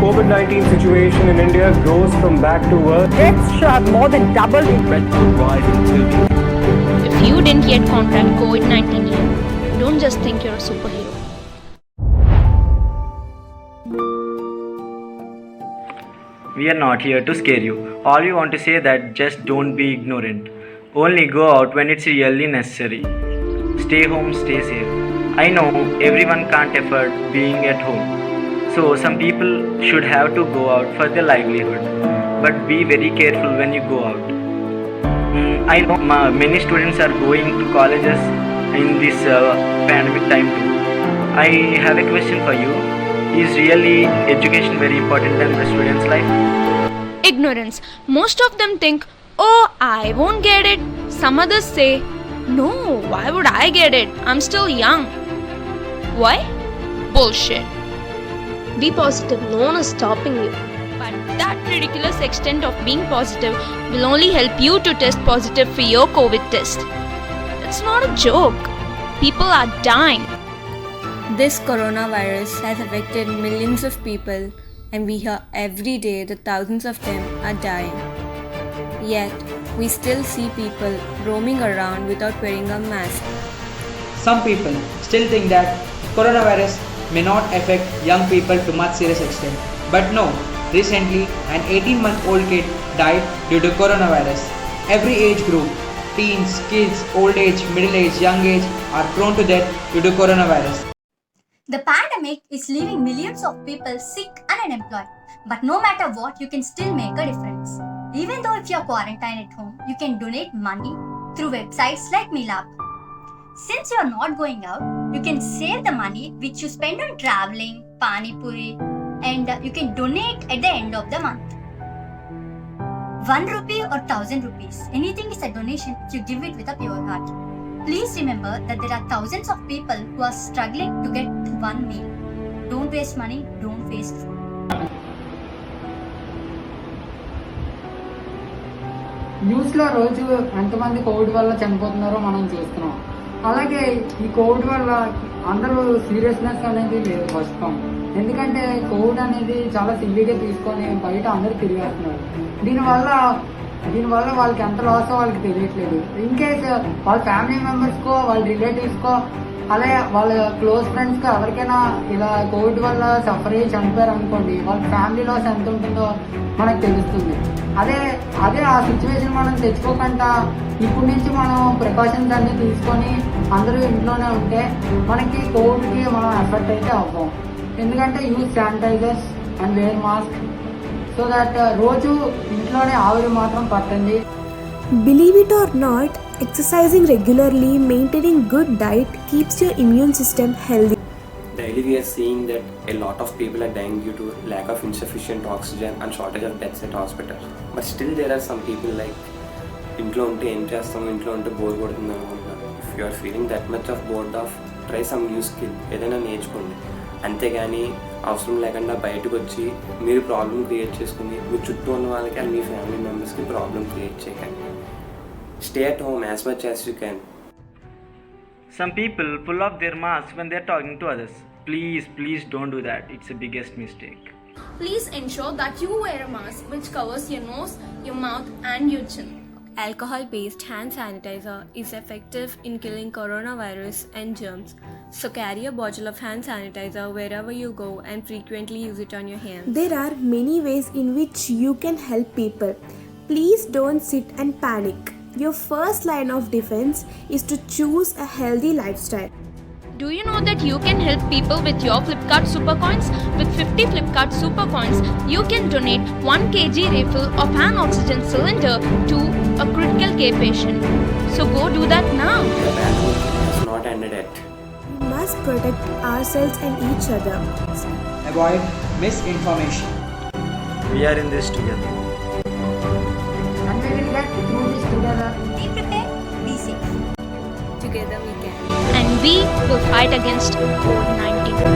COVID-19 situation in India grows from back to work, Deaths should have more than doubled in Rent could rise until the If you didn't yet contract COVID-19 yet, don't just think you're a superhero. We are not here to scare you. All we want to say that just don't be ignorant. Only go out when it's really necessary. Stay home, stay safe. I know everyone can't afford being at home. So some people should have to go out for their livelihood. But be very careful when you go out. I know many students are going to colleges in this pandemic time too. I have a question for you. Is really education very important in the student's life? Ignorance. Most of them think, oh, I won't get it. Some others say, no, why would I get it? I'm still young. Why? Bullshit. Be positive, no one is stopping you. But that ridiculous extent of being positive will only help you to test positive for your COVID test. It's not a joke. People are dying. This coronavirus has affected millions of people, and we hear every day that thousands of them are dying. Yet, we still see people roaming around without wearing a mask. Some people still think that coronavirus may not affect young people to much serious extent. But no, recently an 18-month-old kid died due to coronavirus. Every age group, teens, kids, old age, middle age, young age are prone to death due to coronavirus. The pandemic is leaving millions of people sick and unemployed. But no matter what, you can still make a difference. Even though if you are quarantined at home, you can donate money through websites like Milab. Since you are not going out, you can save the money which you spend on traveling, pani puri, and you can donate at the end of the month. 1 rupee or 1,000 rupees, anything is a donation if you give it with a pure heart. Please remember that there are thousands of people who are struggling to get one meal. Don't waste money, don't waste food. న్యూస్లో రోజు ఎంతమంది Covid వల్ల చనిపోతున్నారో మనం చూస్తున్నాం. అలాగే ఈ Covid వల్ల అందరూ సీరియస్నెస్ అనేది లేదు వస్తాం. ఎందుకంటే కోవిడ్ అనేది చాలా సిల్లీగా తీసుకొని బయట అందరూ తిరిగేస్తున్నారు. దీనివల్ల వాళ్ళకి ఎంత లాస్ వాళ్ళకి తెలియట్లేదు. ఇన్ కేస్ వాళ్ళ ఫ్యామిలీ మెంబర్స్కో వాళ్ళ రిలేటివ్స్కో అలాగే వాళ్ళ క్లోజ్ ఫ్రెండ్స్కో ఎవరికైనా ఇలా కోవిడ్ వల్ల సఫర్ అయ్యి చనిపోయారు అనుకోండి, వాళ్ళ ఫ్యామిలీ లాస్ ఎంత ఉంటుందో మనకు తెలుస్తుంది. అదే ఆ సిచ్యువేషన్ మనం తెచ్చుకోకుండా ఇప్పటి నుంచి మనం ప్రికాషన్స్ అన్ని తీసుకొని అందరూ ఇంట్లోనే ఉంటే మనకి కోవిడ్కి మనం ఎఫెక్ట్ అయితే అవ్వం. ఎందుకంటే use sanitisers and wear mask so that రోజు ఇంట్లోనే ఆవిరి మాత్రం పట్టండి. Believe it or not, exercising regularly, maintaining good diet keeps your immune system healthy. Daily we are seeing that a lot of people are dying due to lack of insufficient oxygen and shortage of beds at hospital. But still there are some people like ఇంట్లో ఉంటే ఏం చేస్తాము, ఇంట్లో ఉంటే bore కొడుతుంది అనుకుంటున్నారు. If you are feeling that much of bored of try some new skill, ఏదైనా నేర్చుకోండి. అంతేగాని అవసరం లేకుండా బయటకు వచ్చి మీరు ప్రాబ్లం క్రియేట్ చేసుకుని మీ చుట్టూ ఉన్న వాళ్ళకి అండ్ మీ ఫ్యామిలీ మెంబర్స్కి ప్రాబ్లం క్రియేట్ చేయకండి. Stay at home as much as you can. Some people pull off their masks when they're talking to others. Please don't do that. It's the biggest mistake. Please ensure that you wear a mask which covers your nose, your mouth and your chin. Alcohol-based hand sanitizer is effective in killing coronavirus and germs. So carry a bottle of hand sanitizer wherever you go and frequently use it on your hands. There are many ways in which you can help people. Please don't sit and panic. Your first line of defense is to choose a healthy lifestyle. Do you know that you can help people with your Flipkart Super Coins? With 50 Flipkart Super Coins, you can donate 1 kg refill of an oxygen cylinder to a critical care patient. So go do that now. The pandemic has not ended yet. We must protect ourselves and each other. Avoid misinformation. We are in this together. And we will get through this together. Be prepared, be safe. Together we can. And we will fight against COVID-19.